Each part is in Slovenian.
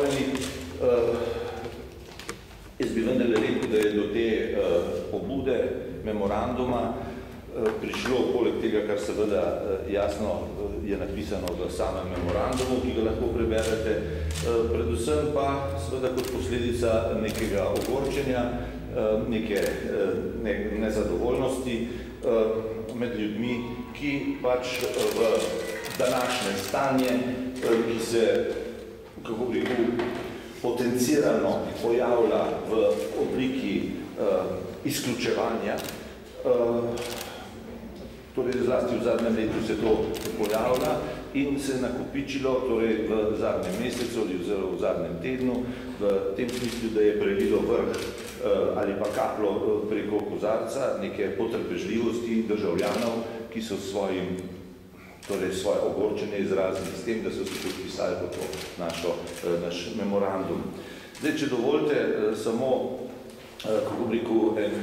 pozdravljeni. Jaz bi vendarle rekel, da je do te pobude memoranduma prišlo, poleg tega, kar seveda jasno je napisano v samem memorandumu, ki ga lahko preberete, predvsem pa seveda kot posledica nekega ogorčenja, neke nezadovoljnosti med ljudmi, ki pač v današnje stanje, ki se, kako bi rekel, potencirano pojavlja v obliki izključevanja, torej zlasti v zadnjem letu se to pojavlja in se je nakopičilo torej v zadnjem mesecu ali v zadnjem tednu v tem smislu, da je prelilo vrh ali pa kaplo preko kozarca neke potrpežljivosti državljanov, ki so svoje ogorčenje izrazili s tem, da so se podpisali po to naš memorandum. Zdaj, če dovolite samo, kako bi rekel, en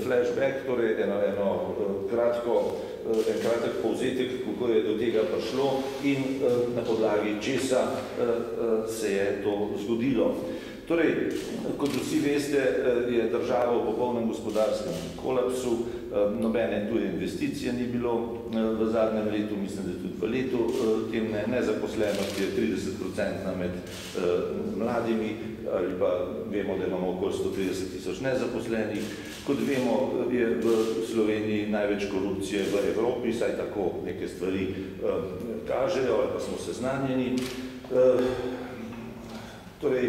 flashback, torej en kratek povzetek, kako je do tega prišlo in na podlagi česa se je to zgodilo. Torej, kot vsi veste, je država v popolnem gospodarskem kolapsu, nobene tuje investicije ni bilo v zadnjem letu, mislim, da tudi v letu, tem nezaposlenost je 30% med mladimi, ali pa vemo, da imamo okoli 130 000 nezaposlenih. Kot vemo, je v Sloveniji največ korupcije v Evropi, saj tako neke stvari kažejo, ali pa smo seznanjeni. Torej,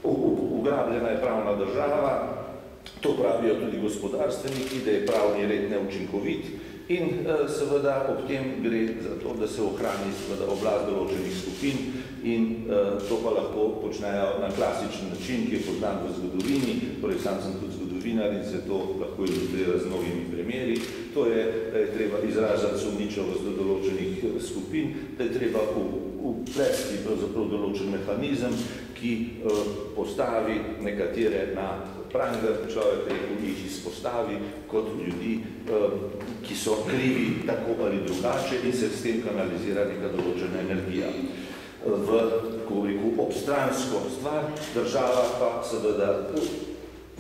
ugrabljena je pravna država, to pravijo tudi gospodarstveniki, da je pravni red neučinkovit in seveda ob tem gre za to, da se ohrani oblast določenih skupin in to pa lahko počnejo na klasičen način, ki je poznan v zgodovini, torej sam sem tudi zgodovinar in se to lahko ilustrira z mnogimi primeri. To je, da je treba izražati sumničavost do določenih skupin, da je treba uplesti pravzaprav določen mehanizem, ki postavi nekatere na pranger, človek jih izpostavi kot ljudi, ki so krivi tako ali drugače in se s tem kanalizira neka določena energija. V, kako bi rekel, obstransko stvar, država pa seveda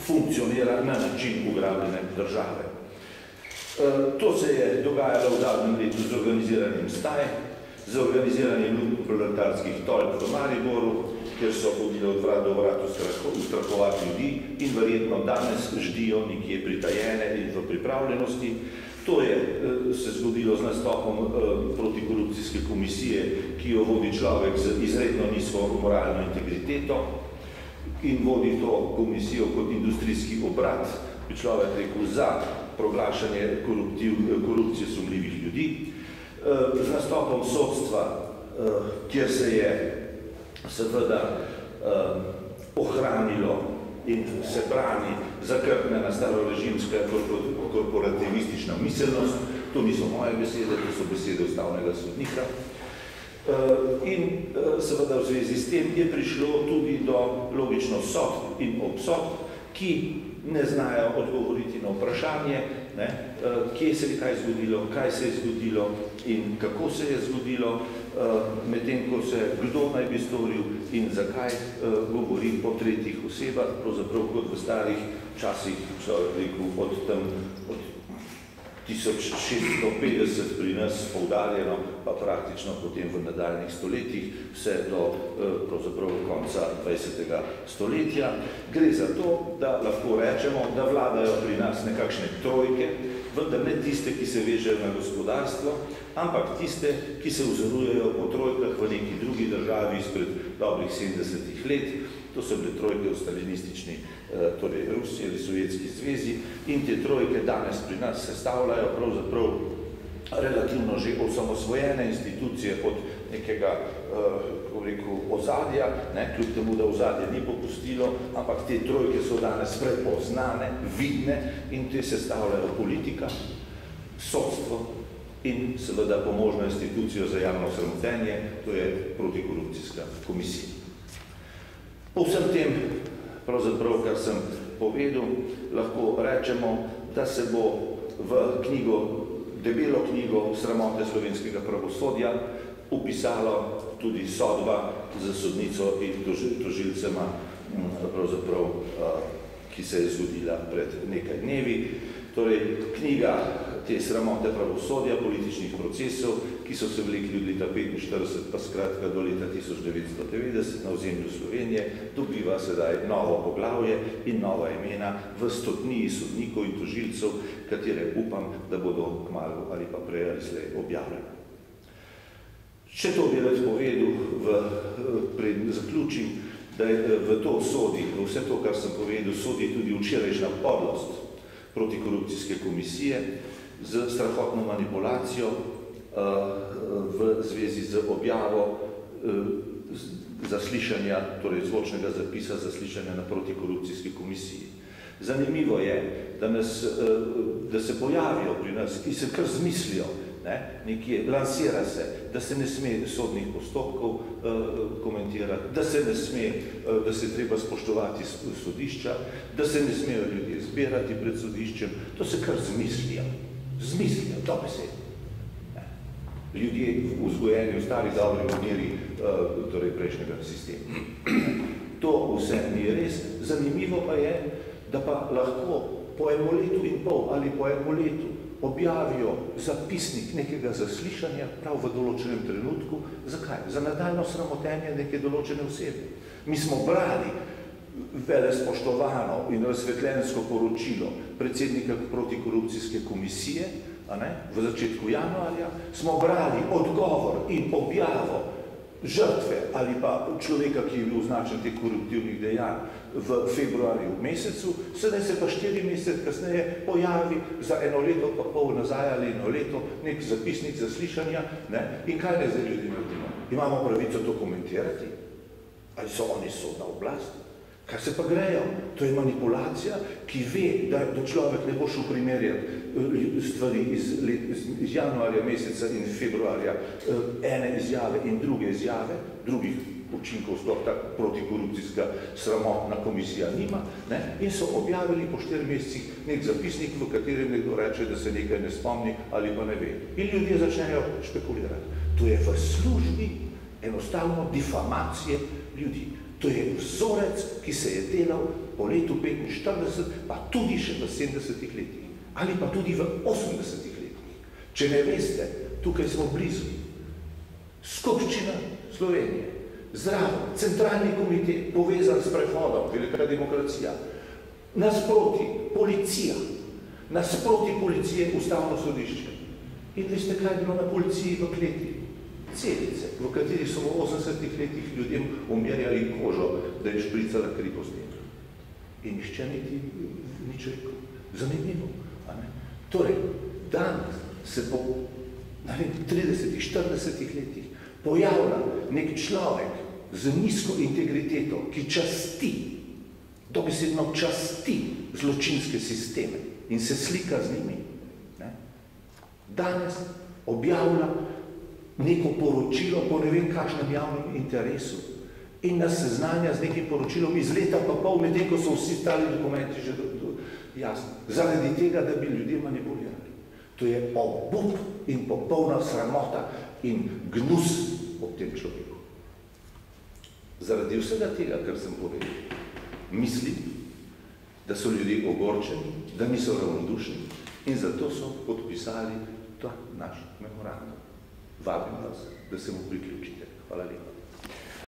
funkcionira na način ugrabljene države. To se je dogajalo v zadnjem letu z organiziranim staj, z organiziranjem proletarskih tolp v Mariboru, kjer so hodili od vrat do vrat ustrahovati ljudi in verjetno danes ždijo nekje pritajene in v pripravljenosti. To je se zgodilo z nastopom protikorupcijske komisije, ki jo vodi človek z izredno nizko moralno integriteto in vodi to komisijo kot industrijski obrat, bi človek rekel, za proglašanje korupcije sumljivih ljudi. Z nastopom sodstva, kjer se je seveda ohranilo in se brani zakrknjena starorežimska korporativistična miselnost, to niso moje besede, to so besede ustavnega sodnika. In seveda v zvezi s tem je prišlo tudi do logično sodb in obsodb, ki ne znajo odgovoriti na vprašanje, kje se je kaj zgodilo, kaj se je zgodilo in kako se je zgodilo, medtem ko se kdo naj bi storil in zakaj govori po tretjih osebah, pravzaprav kot v starih časih, človek rekel, od 1650 pri nas poudarjeno, pa praktično potem v nadaljnih stoletjih, vse do pravzaprav konca 20. stoletja. Gre za to, da lahko rečemo, da vladajo pri nas nekakšne trojke, vendar ne tiste, ki se vežejo na gospodarstvo, ampak tiste, ki se vzorujejo po trojkah v neki drugi državi izpred dobrih 70 let. To so bile trojke v stalinistični, torej Rusiji ali Sovjetski zvezi in te trojke danes pri nas sestavljajo pravzaprav relativno že osamosvojene institucije od nekega, kako rekel, ozadja, kljub temu, da ozadje ni popustilo, ampak te trojke so danes prepoznane, vidne in te sestavljajo politika, sodstvo in seveda pomožno institucijo za javno sramotenje, to je protikorupcijska komisija. Po vsem tem, pravzaprav, kar sem povedal, lahko rečemo, da se bo v knjigo, debelo knjigo Sramote slovenskega pravosodja upisalo tudi sodba za sodnico in tožilcema, pravzaprav, ki se je zgodila pred nekaj dnevi. Torej, knjiga te sramote pravosodja, političnih procesov, ki so se vlekli od leta 1945, pa skratka do leta 1990 na ozemlju Slovenije, dobiva sedaj novo poglavje in nova imena v 100 sodnikov in tožilcev, katere upam, da bodo kmalu ali pa prej ali slej objavljene. Če to bi rad povedal, preden zaključim, da v to sodi, v vse to, kar sem povedal, sodi tudi včerajšnja podlost protikorupcijske komisije z strahotno manipulacijo v zvezi z objavo zaslišanja, torej zvočnega zapisa zaslišanja na protikorupcijski komisiji. Zanimivo je, da se pojavijo pri nas, ki se kar zmislijo, nekje lansira se, da se ne sme sodnih postopkov komentirati, da se treba spoštovati sodišča, da se ne smejo ljudje zbirati pred sodiščem, to se kar zmislijo, to besed. Ljudje vzgojeni v stari dobri maniri, torej prejšnjega sistema. To vse ni res, zanimivo pa je, da pa lahko po 1 letu in pol ali po 1 letu objavijo zapisnik nekega zaslišanja prav v določenem trenutku. Zakaj? Za nadaljno sramotenje neke določene osebe. Mi smo brali velespoštovano in razsvetljensko poročilo predsednika protikorupcijske komisije, v začetku januarja, smo brali odgovor in objavo žrtve ali pa človeka, ki je bil označen teh koruptivnih dejanj v februarju mesecu, sedaj se pa 4 mesece kasneje pojavi za 1 leto pa pol nazaj ali 1 leto nek zapisnik zaslišanja. In kaj ne zdaj ljudi naredimo? Imamo pravico to komentirati? Ali so oni sodna oblast? Kaj se pa grejo? To je manipulacija, ki ve, da človek ne bo šel primerjati stvari iz januarja meseca in februarja, ene izjave in druge izjave, drugih učinkov sploh tako protikorupcijska sramotna komisija nima, in so objavili po 4 mesecih nek zapisnik, v katerem nekdo reče, da se nekaj ne spomni ali pa ne ve. In ljudje začnejo špekulirati. To je v službi enostavno difamacije ljudi. To je vzorec, ki se je delal po letu 45, pa tudi še v 70-ih letih. Ali pa tudi v 80-ih letih. Če ne veste, tukaj smo blizu. Skupščina Slovenije, zraven, centralni komitet, povezan s prehodom, velika demokracija, nasproti policija, nasproti policije ustavno sodišče. In veste, kaj je bilo na policiji v kleti? Celice, v kateri so v 80-ih letih ljudem umirjali kožo, da je špricala kri po stenu. In nišče nič rekel. Zanimivo. Torej, danes se po 30-ih, 40-ih letih pojavlja nek človek z nizko integriteto, ki časti, dobesedno časti zločinske sisteme in se slika z njimi. Danes objavlja neko poročilo po ne vem kakšnem javnem interesu in nas seznanja z nekim poročilom iz leta pa pol, medtem ko so vsi stali dokumenti že jasni. Zaradi tega, da bi ljudje manipulirali. To je obup in popolna sramota in gnus ob tem človeku. Zaradi vsega tega, kar sem povedal, mislim, da so ljudje ogorčeni, da niso ravnodušni in zato so podpisali ta naš memorandum. Vabim vas, da se mu priključite. Hvala lepa.